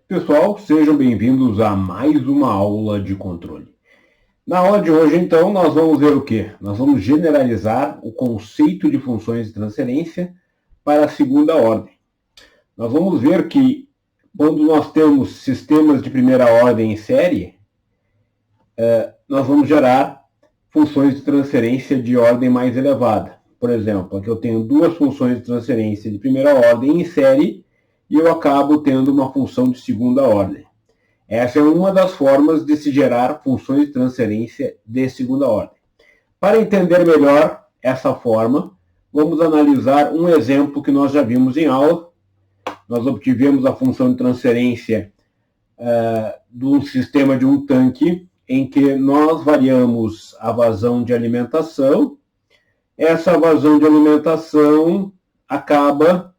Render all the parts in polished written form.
Pessoal, sejam bem-vindos a mais uma aula de controle. Na aula de hoje, então, nós vamos ver o quê? Nós vamos generalizar o conceito de funções de transferência para a segunda ordem. Nós vamos ver que quando nós temos sistemas de primeira ordem em série, nós vamos gerar funções de transferência de ordem mais elevada. Por exemplo, aqui eu tenho duas funções de transferência de primeira ordem em série e eu acabo tendo uma função de segunda ordem. Essa é uma das formas de se gerar funções de transferência de segunda ordem. Para entender melhor essa forma, vamos analisar um exemplo que nós já vimos em aula. Nós obtivemos a função de transferência do sistema de um tanque, em que nós variamos a vazão de alimentação. Essa vazão de alimentação acaba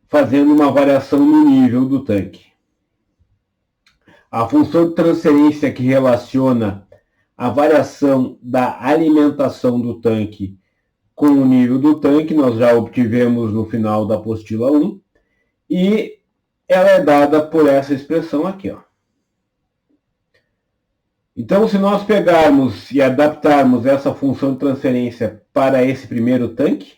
fazendo uma variação no nível do tanque. A função de transferência que relaciona a variação da alimentação do tanque com o nível do tanque, nós já obtivemos no final da apostila 1, e ela é dada por essa expressão aqui, ó. Então, se nós pegarmos e adaptarmos essa função de transferência para esse primeiro tanque,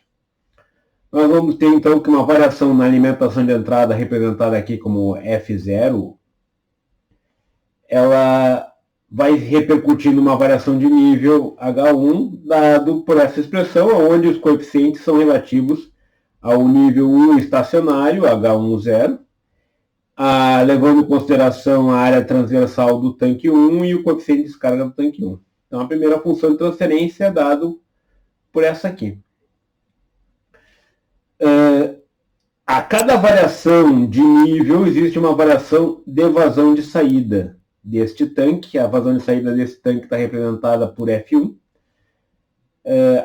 nós vamos ter, então, que uma variação na alimentação de entrada, representada aqui como F0, ela vai repercutir numa variação de nível H1, dado por essa expressão, onde os coeficientes são relativos ao nível 1 estacionário, H10, levando em consideração a área transversal do tanque 1 e o coeficiente de descarga do tanque 1. Então, a primeira função de transferência é dado por essa aqui. A cada variação de nível existe uma variação de vazão de saída deste tanque. A vazão de saída desse tanque está representada por F1.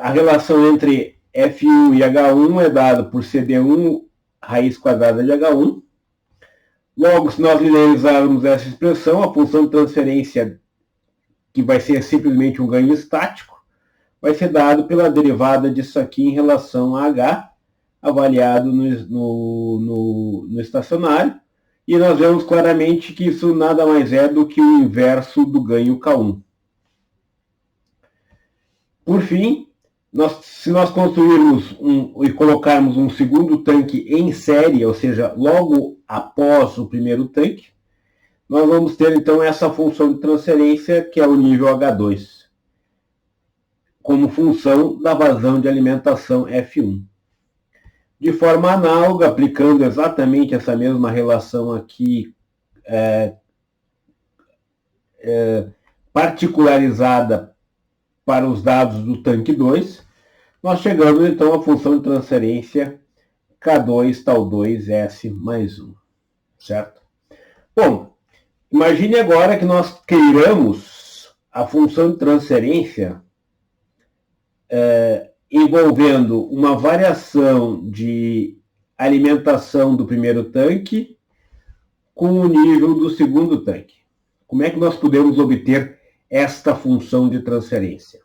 A relação entre F1 e H1 é dada por CD1 raiz quadrada de H1. Logo, se nós linearizarmos essa expressão, a função de transferência, que vai ser simplesmente um ganho estático, vai ser dado pela derivada disso aqui em relação a H, avaliado no estacionário, e nós vemos claramente que isso nada mais é do que o inverso do ganho K1. Por fim, se nós construirmos e colocarmos um segundo tanque em série, ou seja, logo após o primeiro tanque, nós vamos ter então essa função de transferência, que é o nível H2, como função da vazão de alimentação F1. De forma análoga, aplicando exatamente essa mesma relação aqui, particularizada para os dados do tanque 2, nós chegamos então à função de transferência K2 tal 2S mais 1, certo? Bom, imagine agora que nós queiramos a função de transferência envolvendo uma variação de alimentação do primeiro tanque com o nível do segundo tanque. Como é que nós podemos obter esta função de transferência?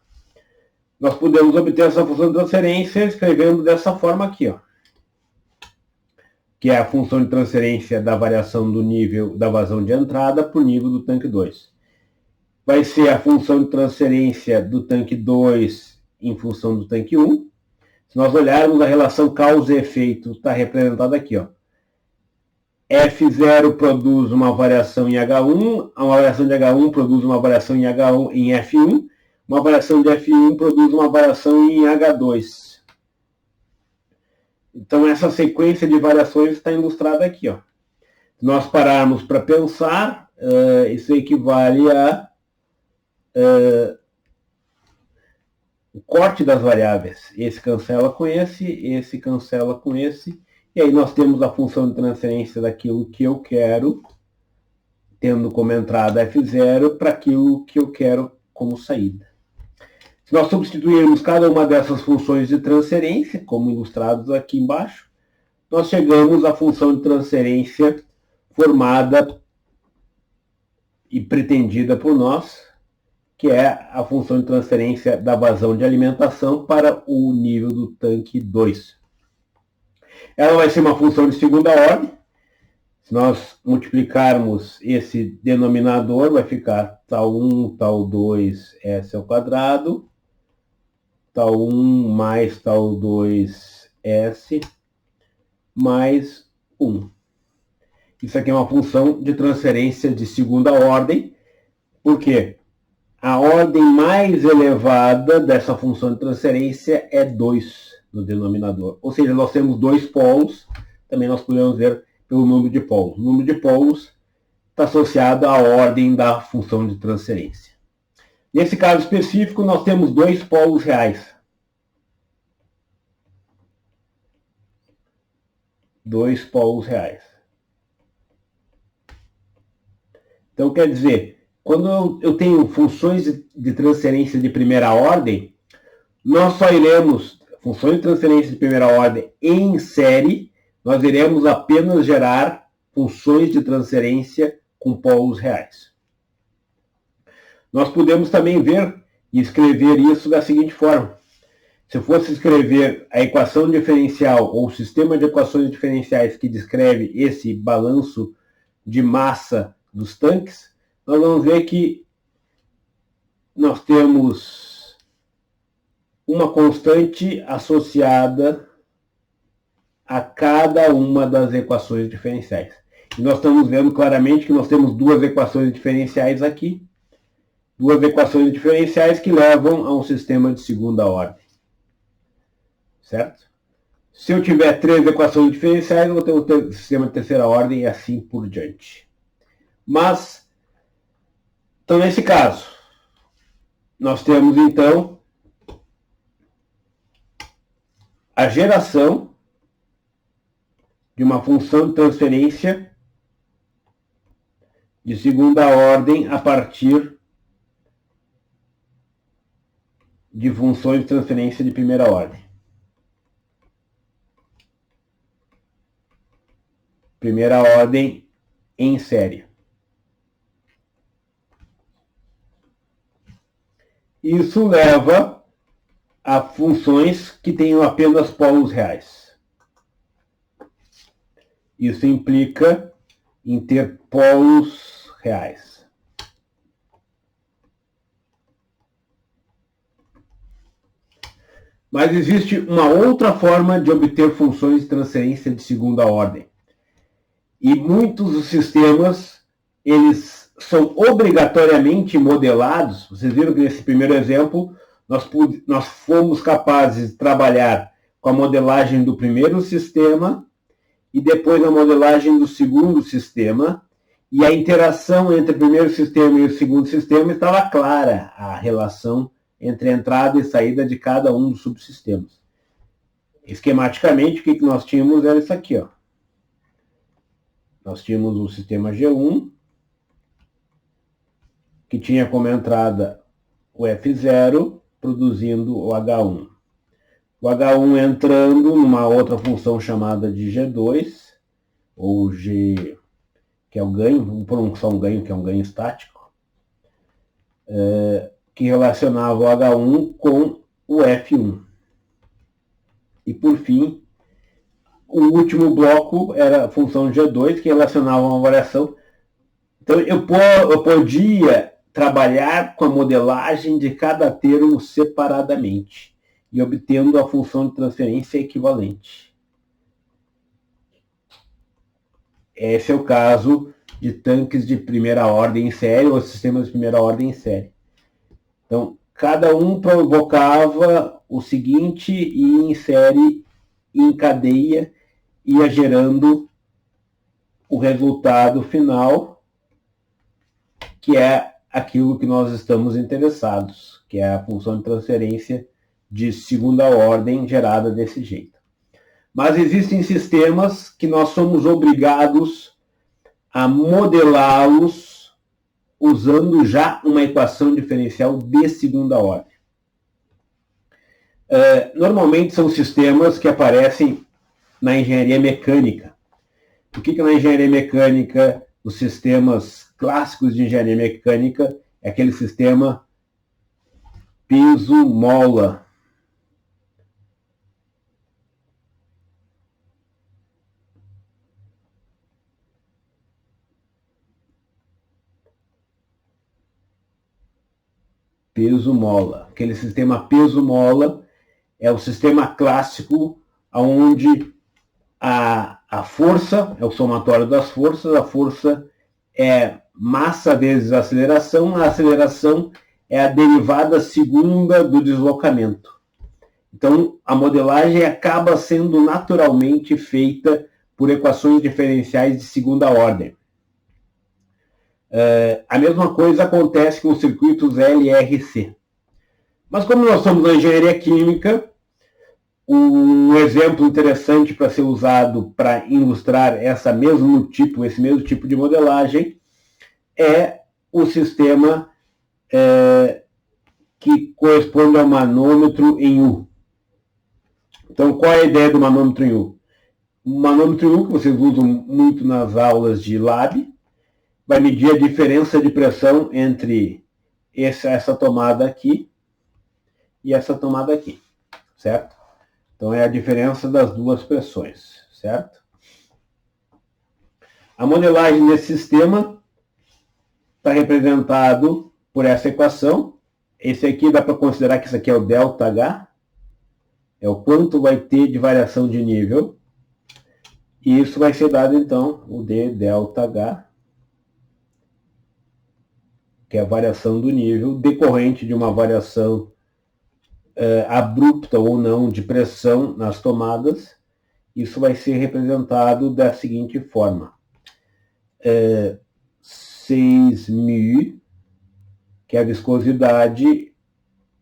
Nós podemos obter essa função de transferência escrevendo dessa forma aqui, ó, que é a função de transferência da variação do nível da vazão de entrada por nível do tanque 2. Vai ser a função de transferência do tanque 2 em função do tanque 1. Se nós olharmos a relação causa e efeito, está representada aqui, ó. F0 produz uma variação em H1, uma variação de H1 produz uma variação em H1 em F1, uma variação de F1 produz uma variação em H2. Então, essa sequência de variações está ilustrada aqui, ó. Se nós pararmos para pensar, isso equivale a o corte das variáveis. Esse cancela com esse cancela com esse, e aí nós temos a função de transferência daquilo que eu quero, tendo como entrada F0, para aquilo que eu quero como saída. Se nós substituirmos cada uma dessas funções de transferência, como ilustrados aqui embaixo, nós chegamos à função de transferência formada e pretendida por nós, que é a função de transferência da vazão de alimentação para o nível do tanque 2. Ela vai ser uma função de segunda ordem. Se nós multiplicarmos esse denominador, vai ficar tal 1, tal 2, S ao quadrado, tal 1 mais tal 2, S, mais 1. Isso aqui é uma função de transferência de segunda ordem, porque a ordem mais elevada dessa função de transferência é 2 no denominador. Ou seja, nós temos dois polos, também nós podemos ver pelo número de polos. O número de polos está associado à ordem da função de transferência. Nesse caso específico, nós temos dois polos reais. Dois polos reais. Então, quer dizer, quando eu tenho funções de transferência de primeira ordem, nós só iremos, funções de transferência de primeira ordem em série, nós iremos apenas gerar funções de transferência com polos reais. Nós podemos também ver e escrever isso da seguinte forma. Se eu fosse escrever a equação diferencial ou o sistema de equações diferenciais que descreve esse balanço de massa dos tanques, nós vamos ver que nós temos uma constante associada a cada uma das equações diferenciais. E nós estamos vendo claramente que nós temos duas equações diferenciais aqui, duas equações diferenciais que levam a um sistema de segunda ordem. Certo? Se eu tiver três equações diferenciais, eu vou ter um sistema de terceira ordem e assim por diante. Mas, então nesse caso, nós temos então a geração de uma função de transferência de segunda ordem a partir de funções de transferência de primeira ordem. Primeira ordem em série. Isso leva a funções que tenham apenas polos reais. Isso implica em ter polos reais. Mas existe uma outra forma de obter funções de transferência de segunda ordem. E muitos dos sistemas, eles são obrigatoriamente modelados. Vocês viram que nesse primeiro exemplo, nós fomos capazes de trabalhar com a modelagem do primeiro sistema e depois a modelagem do segundo sistema. E a interação entre o primeiro sistema e o segundo sistema estava clara, a relação entre a entrada e saída de cada um dos subsistemas. Esquematicamente, o que nós tínhamos era isso aqui, ó. Nós tínhamos o sistema G1, que tinha como entrada o F0, produzindo o H1. O H1 entrando numa outra função chamada de G2, ou G, que é o ganho, vamos por só um ganho, que é um ganho estático, que relacionava o H1 com o F1. E, por fim, o último bloco era a função G2, que relacionava uma variação. Então, eu podia trabalhar com a modelagem de cada termo separadamente e obtendo a função de transferência equivalente. Esse é o caso de tanques de primeira ordem em série ou sistemas de primeira ordem em série. Então, cada um provocava o seguinte e em série, em cadeia, ia gerando o resultado final, que é aquilo que nós estamos interessados, que é a função de transferência de segunda ordem gerada desse jeito. Mas existem sistemas que nós somos obrigados a modelá-los usando já uma equação diferencial de segunda ordem. Normalmente são sistemas que aparecem na engenharia mecânica. O que na engenharia mecânica, os sistemas clássicos de engenharia mecânica, é aquele sistema peso-mola. peso-mola. Aquele sistema peso-mola é o sistema clássico onde a força é o somatório das forças, a força é massa vezes a aceleração é a derivada segunda do deslocamento. Então, a modelagem acaba sendo naturalmente feita por equações diferenciais de segunda ordem. A mesma coisa acontece com os circuitos LRC. Mas como nós somos na engenharia química, um exemplo interessante para ser usado para ilustrar esse mesmo tipo de modelagem é o sistema que corresponde ao manômetro em U. Então, qual é a ideia do manômetro em U? O manômetro em U, que vocês usam muito nas aulas de lab, vai medir a diferença de pressão entre essa tomada aqui e essa tomada aqui, certo? Então, é a diferença das duas pressões, certo? A modelagem desse sistema está representado por essa equação. Esse aqui dá para considerar que isso aqui é o ΔH, é o quanto vai ter de variação de nível. E isso vai ser dado, então, o dΔH, que é a variação do nível, decorrente de uma variação abrupta ou não de pressão nas tomadas. Isso vai ser representado da seguinte forma. 6μ, que é a viscosidade,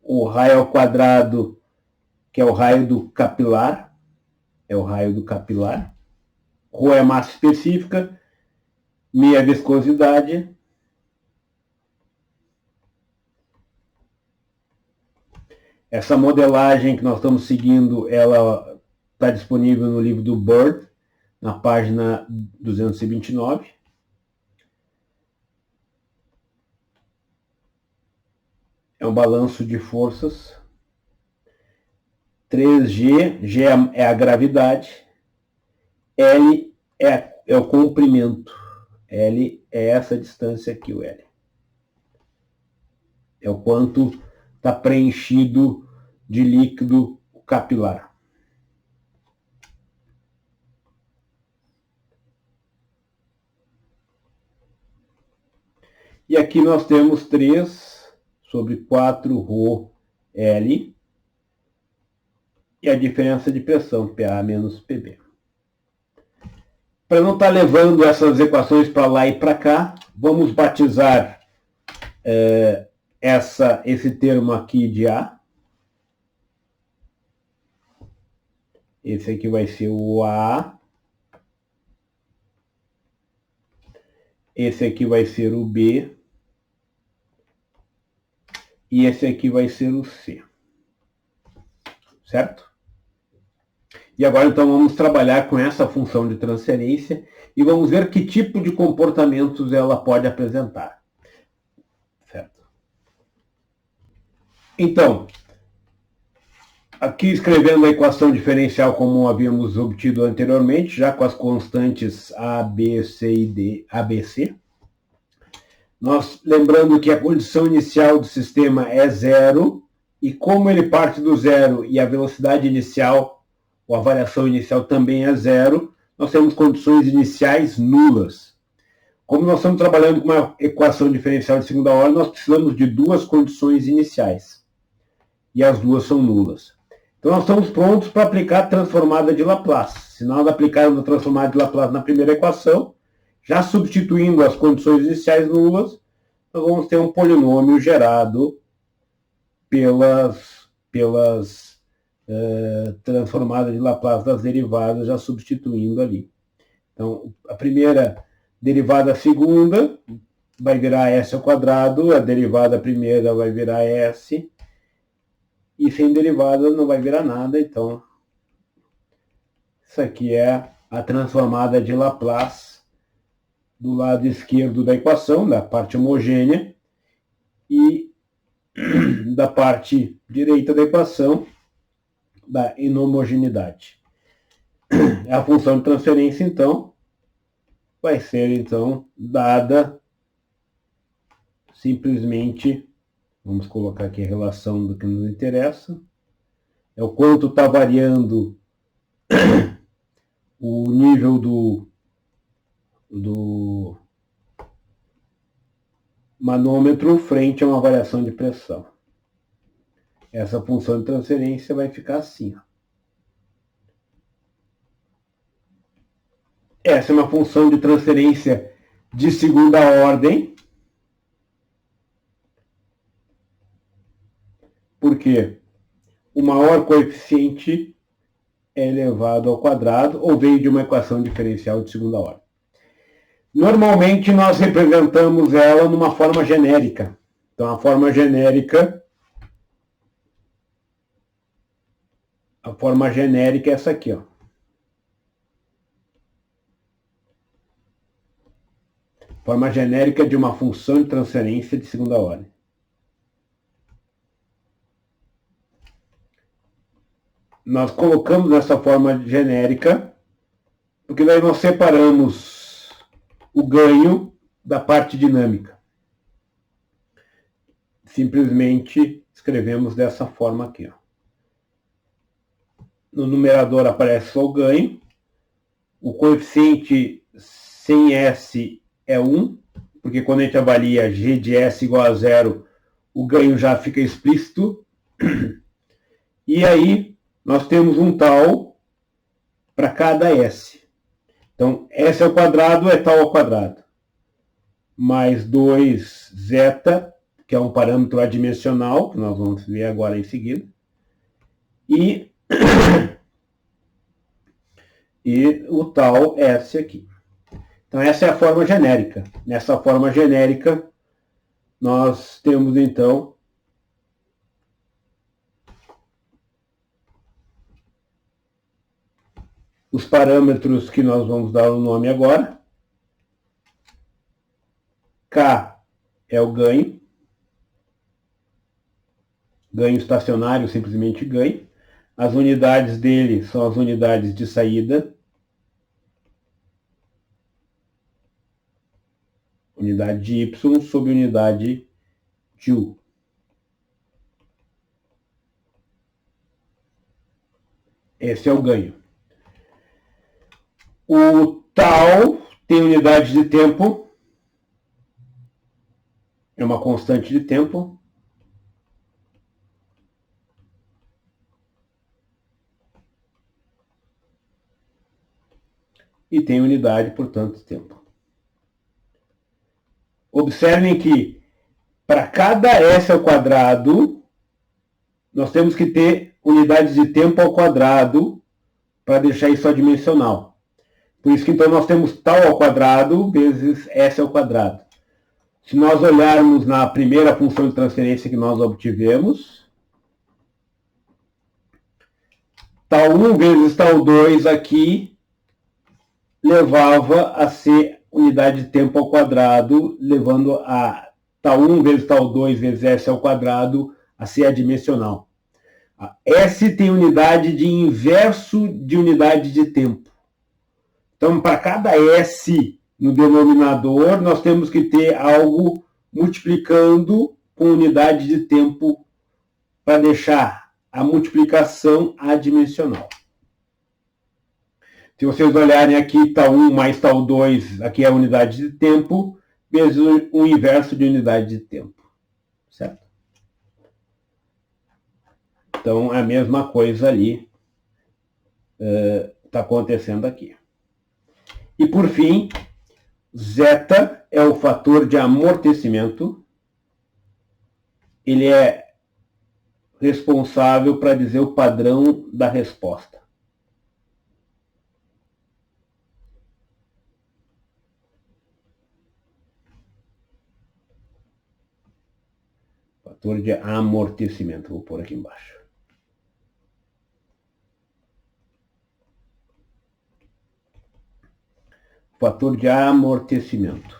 o raio ao quadrado, que é o raio do capilar, Rho é a massa específica, μ é a viscosidade, essa modelagem que nós estamos seguindo, ela está disponível no livro do Bird, na página 229. É um balanço de forças. 3G, G é a gravidade, L é o comprimento, L é essa distância aqui, o L. É o quanto está preenchido de líquido capilar. E aqui nós temos 3 sobre 4 ρ L e a diferença de pressão, PA menos PB. Para não estar levando essas equações para lá e para cá, vamos batizar esse termo aqui de A. Esse aqui vai ser o A. Esse aqui vai ser o B. E esse aqui vai ser o C. Certo? E agora, então, vamos trabalhar com essa função de transferência e vamos ver que tipo de comportamentos ela pode apresentar. Certo? Então, aqui escrevendo a equação diferencial como havíamos obtido anteriormente, já com as constantes A, B, C e D, ABC. Nós lembrando que a condição inicial do sistema é zero, e como ele parte do zero e a velocidade inicial, ou a variação inicial também é zero, nós temos condições iniciais nulas. Como nós estamos trabalhando com uma equação diferencial de segunda ordem, nós precisamos de duas condições iniciais. E as duas são nulas. Então nós estamos prontos para aplicar a transformada de Laplace. Se nós aplicarmos a transformada de Laplace na primeira equação, já substituindo as condições iniciais nulas, nós vamos ter um polinômio gerado pelas transformadas de Laplace das derivadas, já substituindo ali. Então, a primeira derivada segunda vai virar S ao quadrado, a derivada primeira vai virar S, e sem derivada não vai virar nada, então isso aqui é a transformada de Laplace do lado esquerdo da equação, da parte homogênea, e da parte direita da equação, da inhomogeneidade. A função de transferência, então, vai ser, então, dada simplesmente Vamos colocar aqui a relação do que nos interessa. É o quanto está variando o nível do manômetro frente a uma variação de pressão. Essa função de transferência vai ficar assim. Essa é uma função de transferência de segunda ordem. Porque o maior coeficiente é elevado ao quadrado ou veio de uma equação diferencial de segunda ordem. Normalmente nós representamos ela numa forma genérica. Então a forma genérica é essa aqui, ó. Forma genérica de uma função de transferência de segunda ordem. Nós colocamos essa forma genérica, porque daí nós separamos o ganho da parte dinâmica. Simplesmente escrevemos dessa forma aqui, ó. No numerador aparece só o ganho. O coeficiente sem S é 1, porque quando a gente avalia G de S igual a 0, o ganho já fica explícito. E aí nós temos um tal para cada S. Então, S ao quadrado é tal ao quadrado. Mais 2 zeta, que é um parâmetro adimensional, que nós vamos ver agora em seguida. E o tal S aqui. Então, essa é a forma genérica. Nessa forma genérica, nós temos, então, os parâmetros que nós vamos dar o nome agora. K é o ganho. Ganho estacionário, simplesmente ganho. As unidades dele são as unidades de saída. Unidade de Y sobre unidade de U. Esse é o ganho. O tal tem unidade de tempo. É uma constante de tempo. E tem unidade, portanto, de tempo. Observem que para cada S ao quadrado, nós temos que ter unidades de tempo ao quadrado para deixar isso adimensional. Por isso que então nós temos tal ao quadrado vezes S ao quadrado. Se nós olharmos na primeira função de transferência que nós obtivemos, tal 1 vezes tal 2 aqui levava a ser unidade de tempo ao quadrado, levando a tal 1 vezes tal 2 vezes S ao quadrado a ser adimensional. S tem unidade de inverso de unidade de tempo. Então, para cada S no denominador, nós temos que ter algo multiplicando com unidade de tempo para deixar a multiplicação adimensional. Se vocês olharem aqui, tal 1 mais tal 2, aqui é a unidade de tempo, vezes o inverso de unidade de tempo. Certo? Então, é a mesma coisa ali está acontecendo aqui. E, por fim, zeta é o fator de amortecimento. Ele é responsável para dizer o padrão da resposta. Fator de amortecimento. Vou pôr aqui embaixo. Fator de amortecimento.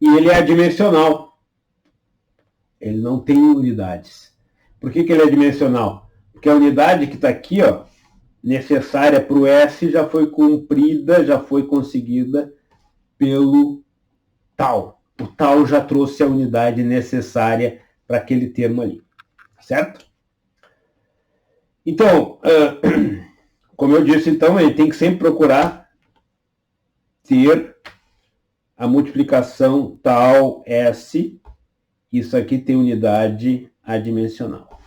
E ele é adimensional. Ele não tem unidades. Por que ele é adimensional? Porque a unidade que está aqui, ó, necessária para o S, já foi cumprida, já foi conseguida pelo tal. O tal já trouxe a unidade necessária para aquele termo ali, certo? Então, como eu disse, então, ele tem que sempre procurar ter a multiplicação tal S, isso aqui tem unidade adimensional,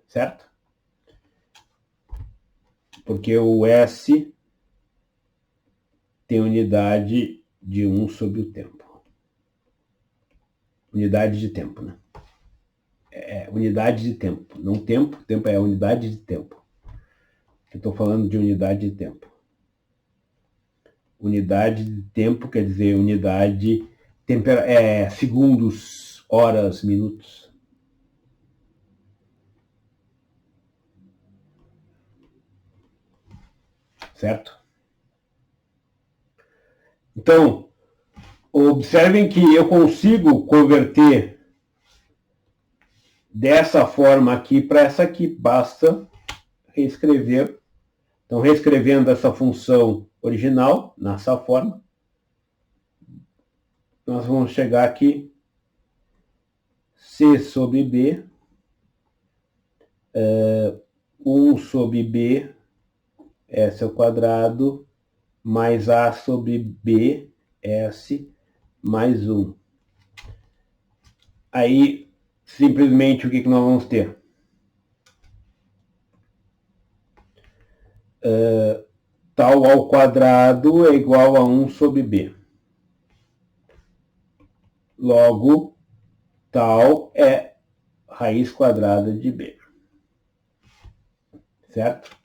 certo? Porque o S tem unidade de 1 sobre o tempo. Unidade de tempo, né? Unidade de tempo, não tempo, tempo é unidade de tempo. Eu estou falando de unidade de tempo. Unidade de tempo quer dizer unidade, segundos, horas, minutos. Certo? Então, observem que eu consigo converter dessa forma aqui para essa aqui. Basta reescrever. Então, reescrevendo essa função original, nessa forma, nós vamos chegar aqui, C sobre B, 1 sobre B, S ao quadrado, mais A sobre B, S, mais 1. Aí, simplesmente, o que nós vamos ter? Tal ao quadrado é igual a 1 sobre B. Logo, tal é raiz quadrada de B. Certo?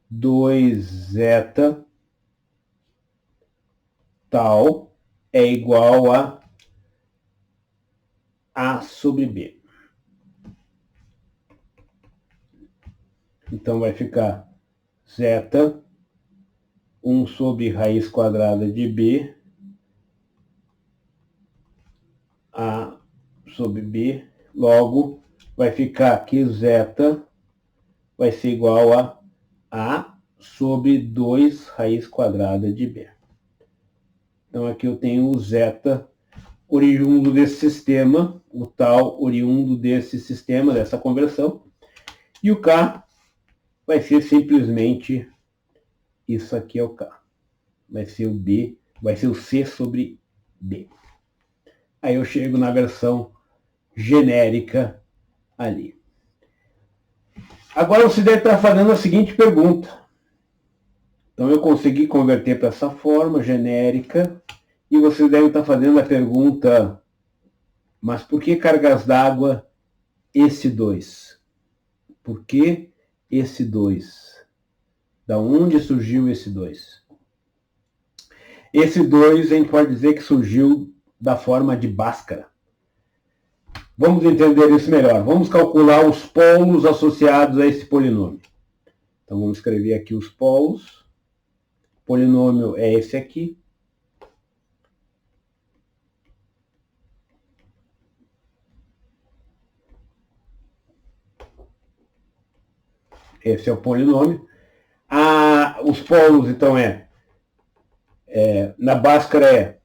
2 zeta tal é igual a sobre B. Então vai ficar zeta 1 sobre raiz quadrada de B, A sobre B, logo vai ficar aqui zeta vai ser igual a sobre 2 raiz quadrada de B. Então aqui eu tenho o zeta oriundo desse sistema, o tal oriundo desse sistema, dessa conversão, e o K vai ser simplesmente isso aqui é o K. Vai ser o B, vai ser o C sobre B. Aí eu chego na versão genérica ali. Agora você deve estar fazendo a seguinte pergunta. Então eu consegui converter para essa forma genérica e você deve estar fazendo a pergunta, mas por que cargas d'água esse 2? Por que esse 2? Da onde surgiu esse 2? Esse 2 a gente pode dizer que surgiu da forma de Bhaskara. Vamos entender isso melhor. Vamos calcular os polos associados a esse polinômio. Então vamos escrever aqui os polos. O polinômio é esse aqui. Esse é o polinômio. Os polos, então, na Bhaskara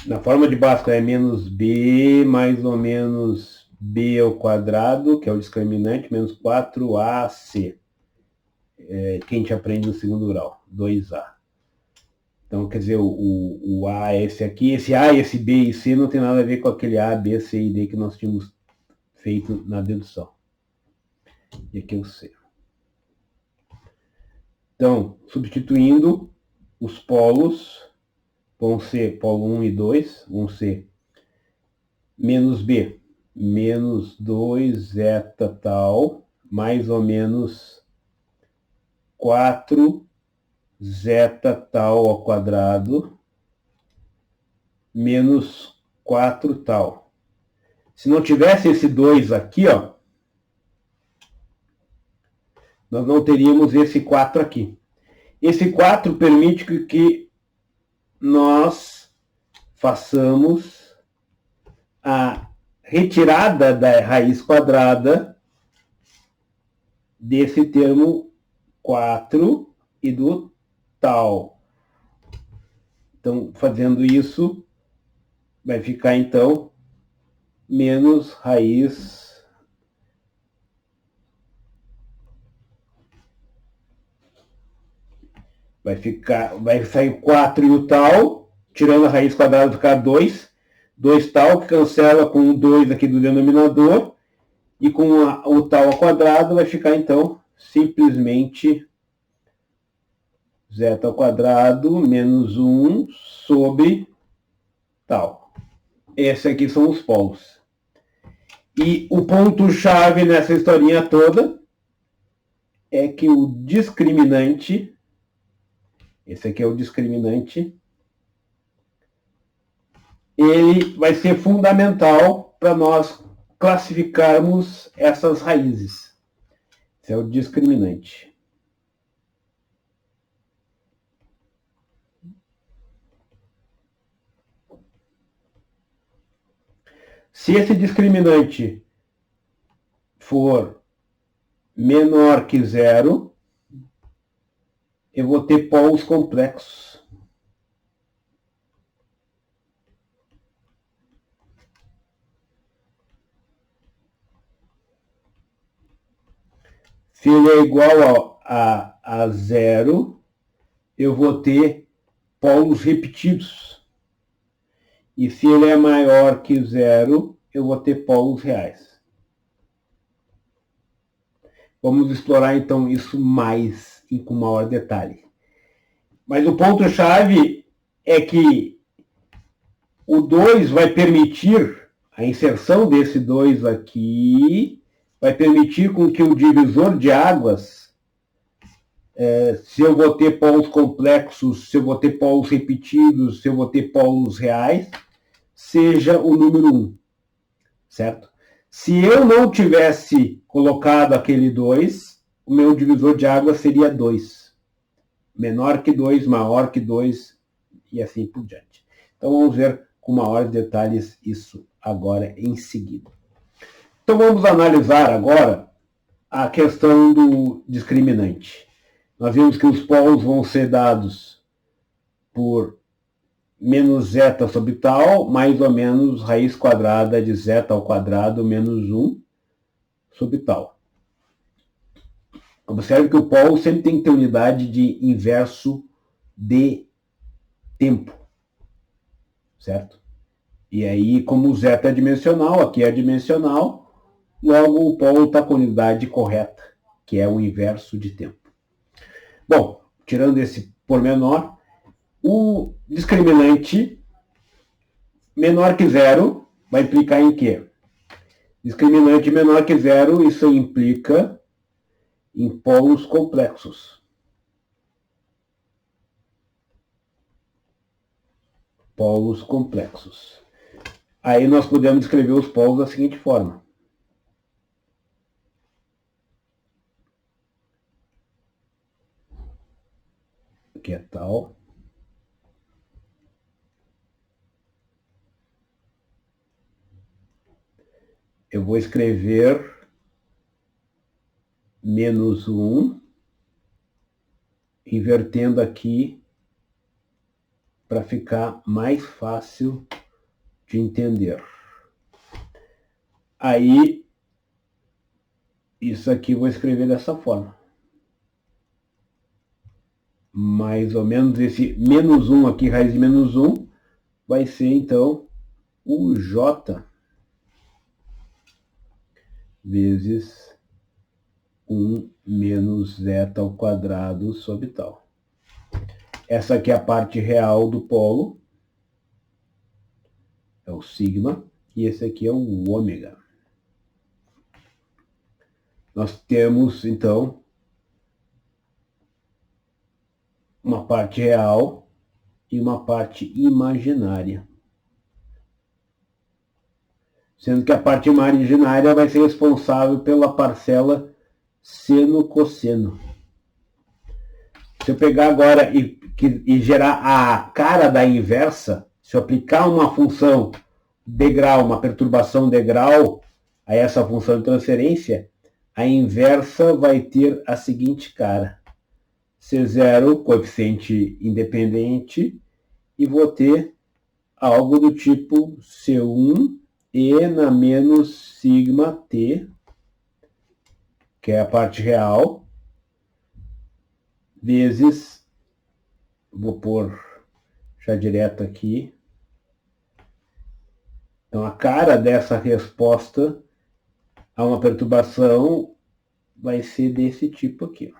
na forma de Bhaskara é menos b mais ou menos b ao quadrado, que é o discriminante, menos 4ac, que a gente aprende no segundo grau, 2a. Então, quer dizer, o a é esse aqui, esse a, esse b e c não tem nada a ver com aquele a, b, c e d que nós tínhamos feito na dedução. E aqui é o c. Então, substituindo os polos, vão ser polo 1 e 2, vão ser menos b, menos 2 zeta tal, mais ou menos 4 zeta tal ao quadrado, menos 4 tal. Se não tivesse esse 2 aqui, ó, nós não teríamos esse 4 aqui. Esse 4 permite que nós façamos a retirada da raiz quadrada desse termo 4 e do tal. Então, fazendo isso, vai ficar, então, menos raiz vai sair 4 e o tal, tirando a raiz quadrada vai ficar 2. 2 tal, que cancela com o 2 aqui do denominador, e com o tal ao quadrado vai ficar, então, simplesmente zeta ao quadrado menos 1 sobre tal. Esses aqui são os polos. E o ponto-chave nessa historinha toda é que o discriminante, esse aqui é o discriminante, ele vai ser fundamental para nós classificarmos essas raízes. Esse é o discriminante. Se esse discriminante for menor que zero, eu vou ter polos complexos. Se ele é igual a zero, eu vou ter polos repetidos. E se ele é maior que zero, eu vou ter polos reais. Vamos explorar, então, isso mais e com maior detalhe. Mas o ponto-chave é que o 2 vai permitir, a inserção desse 2 aqui, vai permitir com que o divisor de águas, se eu vou ter polos complexos, se eu vou ter polos repetidos, se eu vou ter polos reais, seja o número 1, certo? Se eu não tivesse colocado aquele 2, o meu divisor de águas seria 2. Menor que 2, maior que 2, e assim por diante. Então vamos ver com maiores detalhes isso agora em seguida. Então vamos analisar agora a questão do discriminante. Nós vimos que os polos vão ser dados por menos zeta sobre tal, mais ou menos raiz quadrada de zeta ao quadrado menos 1 sobre tal. Observe que o polo sempre tem que ter unidade de inverso de tempo, certo? E aí, como o zeta é dimensional, aqui é dimensional, logo o polo está com a unidade correta, que é o inverso de tempo. Bom, tirando esse pormenor, o discriminante menor que zero vai implicar em quê? Discriminante menor que zero, isso implica em polos complexos. Polos complexos. Aí nós podemos escrever os polos da seguinte forma. Que é tal. Eu vou escrever menos 1, invertendo aqui para ficar mais fácil de entender. Aí, isso aqui eu vou escrever dessa forma. Mais ou menos esse menos 1 aqui, raiz de menos 1, vai ser então o J vezes 1 menos zeta ao quadrado sobre tal. Essa aqui é a parte real do polo, é o sigma, e esse aqui é o ômega. Nós temos, então, uma parte real e uma parte imaginária. Sendo que a parte imaginária vai ser responsável pela parcela seno-cosseno. Se eu pegar agora e gerar a cara da inversa, se eu aplicar uma função degrau, uma perturbação degrau a essa função de transferência, a inversa vai ter a seguinte cara. C0, coeficiente independente, e vou ter algo do tipo C1 e na menos sigma T, que é a parte real, vezes, vou pôr já direto aqui, então a cara dessa resposta a uma perturbação vai ser desse tipo aqui.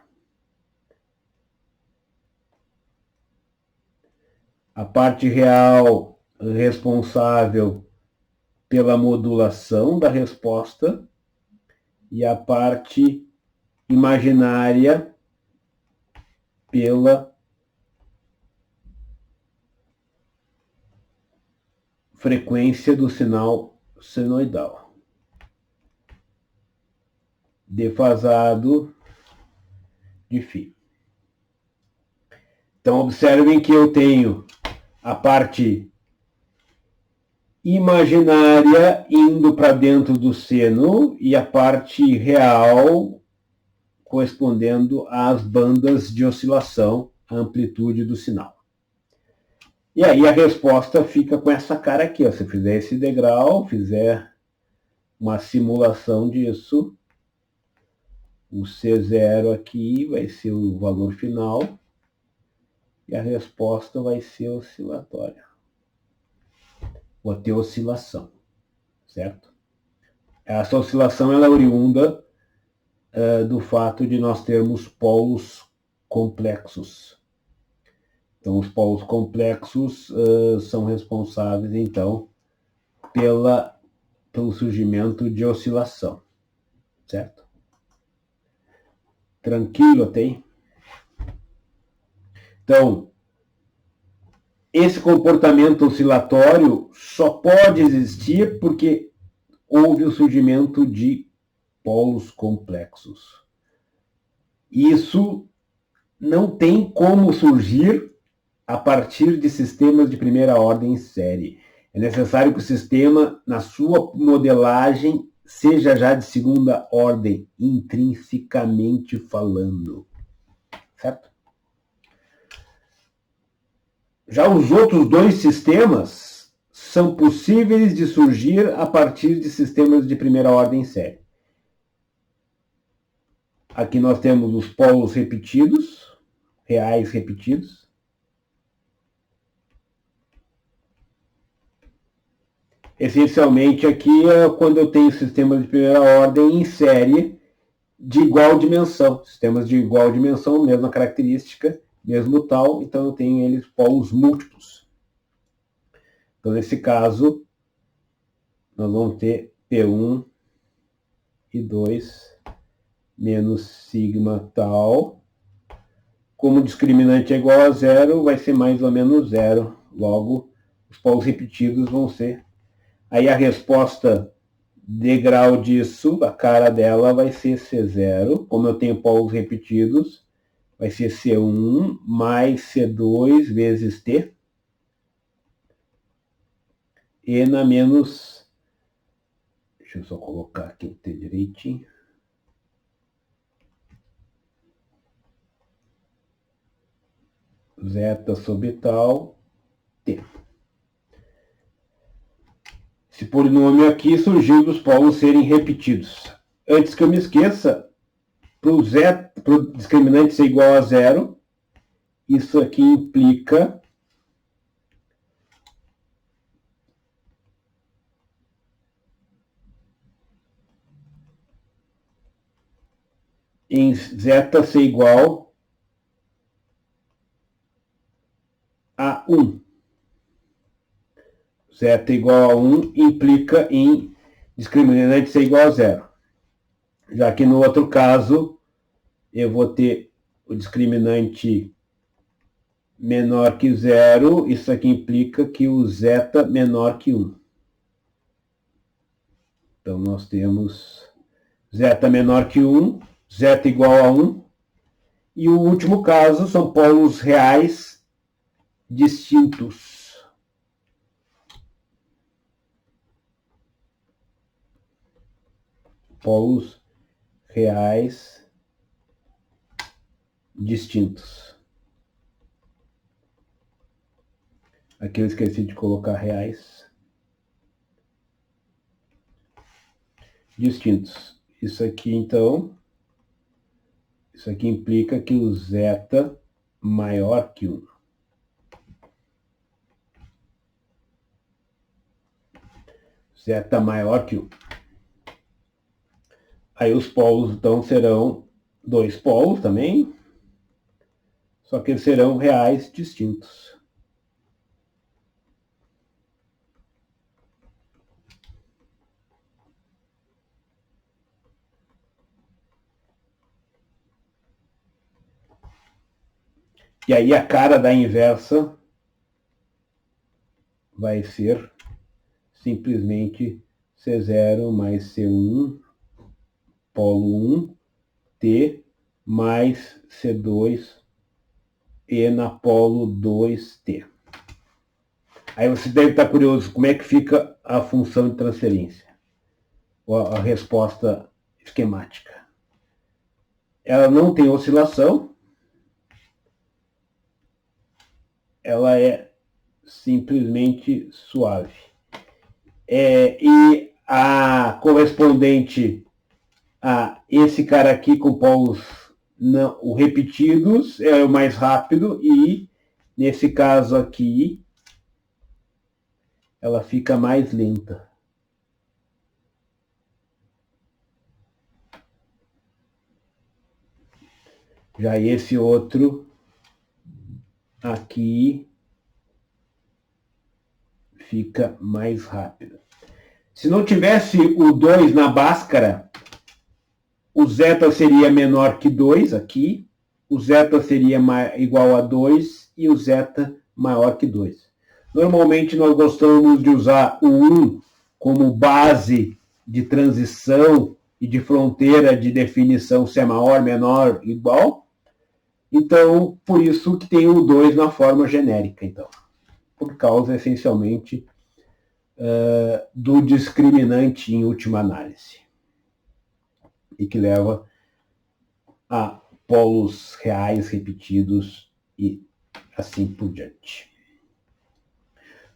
A parte real responsável pela modulação da resposta e a parte imaginária pela frequência do sinal senoidal. Defasado de φ. Então, observem que eu tenho a parte imaginária indo para dentro do seno e a parte real correspondendo às bandas de oscilação, a amplitude do sinal. E aí a resposta fica com essa cara aqui. Ó. Se eu fizer esse degrau, fizer uma simulação disso, o C0 aqui vai ser o valor final e a resposta vai ser oscilatória. Vou ter oscilação, certo? Essa oscilação ela é oriunda do fato de nós termos polos complexos. Então, os polos complexos são responsáveis, então, pelo surgimento de oscilação, certo? Tranquilo até aí? Então, esse comportamento oscilatório só pode existir porque houve o surgimento de polos complexos. Isso não tem como surgir a partir de sistemas de primeira ordem em série. É necessário que o sistema, na sua modelagem, seja já de segunda ordem, intrinsecamente falando. Certo? Já os outros dois sistemas são possíveis de surgir a partir de sistemas de primeira ordem em série. Aqui nós temos os polos repetidos, reais repetidos. Essencialmente aqui é quando eu tenho sistemas de primeira ordem em série de igual dimensão. Sistemas de igual dimensão, mesma característica, mesmo tal, então eu tenho eles polos múltiplos. Então, nesse caso, nós vamos ter P1 e 2 menos sigma tal. Como o discriminante é igual a zero, vai ser mais ou menos zero. Logo, os polos repetidos vão ser. Aí a resposta degrau disso, a cara dela vai ser C0. Como eu tenho polos repetidos, vai ser C1 mais C2 vezes T. E na menos... Deixa eu só colocar aqui o T direitinho. Zeta sobre tal, T. Esse polinômio aqui surgiu dos polos serem repetidos. Antes que eu me esqueça, para o discriminante ser igual a zero, isso aqui implica em zeta ser igual a 1. Zeta igual a 1 implica em discriminante ser igual a zero. Já que no outro caso, eu vou ter o discriminante menor que zero, isso aqui implica que o zeta menor que 1. Então, nós temos zeta menor que 1, zeta igual a 1, e o último caso são polos reais distintos. Polos reais distintos. Aqui eu esqueci de colocar reais. Distintos. Isso aqui, então, isso aqui implica que o zeta maior que 1. Zeta maior que 1. Aí os polos, então, serão 2 polos também, só que eles serão reais distintos. E aí a cara da inversa vai ser simplesmente C0 mais C1, polo 1, T, mais C2, E na polo 2T. Aí você deve estar curioso como é que fica a função de transferência, a resposta esquemática. Ela não tem oscilação, ela é simplesmente suave. E a correspondente a esse cara aqui com polos não, o repetidos é o mais rápido e nesse caso aqui ela fica mais lenta. Já esse outro aqui fica mais rápido. Se não tivesse o 2 na Bhaskara, o zeta seria menor que 2 aqui, o zeta seria igual a 2 e o zeta maior que 2. Normalmente nós gostamos de usar o 1 como base de transição e de fronteira de definição se é maior, menor, igual. Então, por isso que tem o 2 na forma genérica, então. Por causa, essencialmente, do discriminante em última análise. E que leva a polos reais repetidos e assim por diante.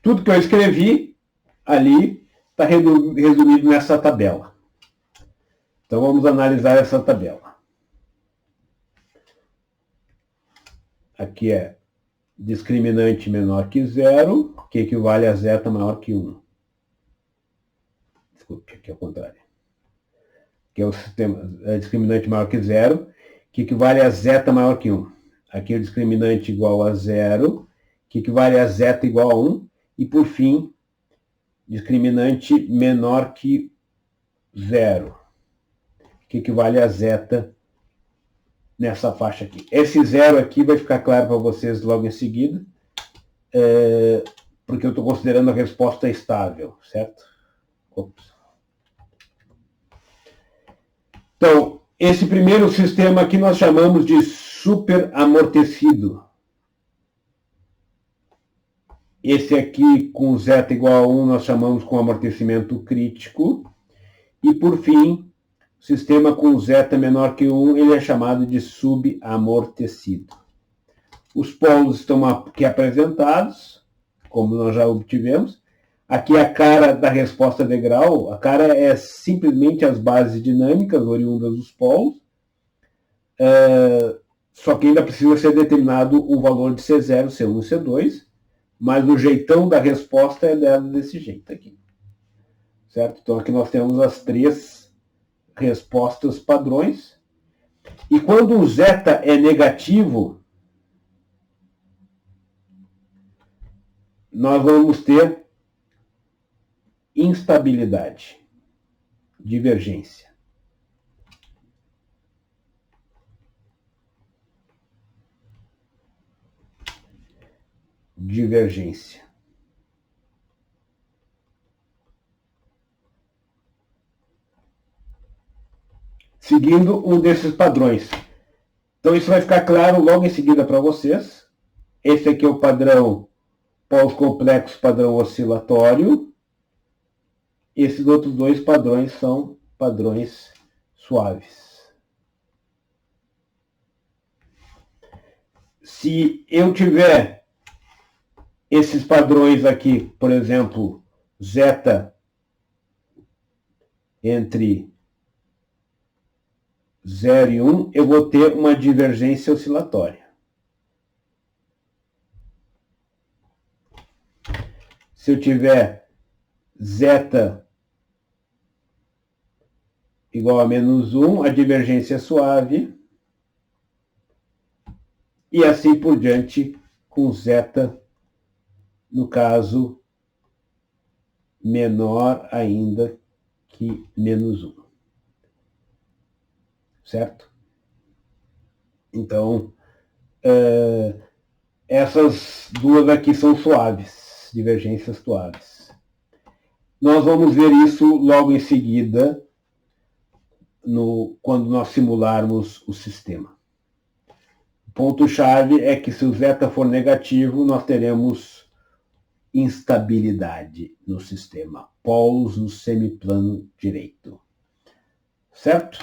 Tudo que eu escrevi ali está resumido nessa tabela. Então vamos analisar essa tabela. Aqui é discriminante menor que 0, que equivale a zeta maior que 1. Desculpe, aqui é o contrário. Que é o sistema discriminante maior que 0, que equivale a zeta maior que 1. Aqui é o discriminante igual a 0, que equivale a zeta igual a 1. E, por fim, discriminante menor que 0, que equivale a zeta nessa faixa aqui. Esse 0 aqui vai ficar claro para vocês logo em seguida, porque eu estou considerando a resposta estável, certo? Ops. Então, esse primeiro sistema aqui nós chamamos de superamortecido. Esse aqui com zeta igual a 1 nós chamamos com amortecimento crítico. E por fim, o sistema com zeta menor que 1 ele é chamado de subamortecido. Os polos estão aqui apresentados, como nós já obtivemos. Aqui a cara da resposta de Grau, a cara é simplesmente as bases dinâmicas oriundas dos polos, só que ainda precisa ser determinado o valor de C0, C1 e C2, mas o jeitão da resposta é dado desse jeito aqui. Certo? Então aqui nós temos as 3 respostas padrões. E quando o zeta é negativo, nós vamos ter instabilidade, divergência. Divergência. Seguindo um desses padrões. Então isso vai ficar claro logo em seguida para vocês. Esse aqui é o padrão polos complexos, padrão oscilatório. Esses outros 2 padrões são padrões suaves. Se eu tiver esses padrões aqui, por exemplo, zeta entre 0 e 1, eu vou ter uma divergência oscilatória. Se eu tiver zeta igual a menos 1, a divergência é suave. E assim por diante, com zeta, no caso, menor ainda que menos 1. Certo? Então, essas duas aqui são suaves, divergências suaves. Nós vamos ver isso logo em seguida, quando nós simularmos o sistema. O ponto-chave é que se o zeta for negativo, nós teremos instabilidade no sistema, polos no semiplano direito. Certo?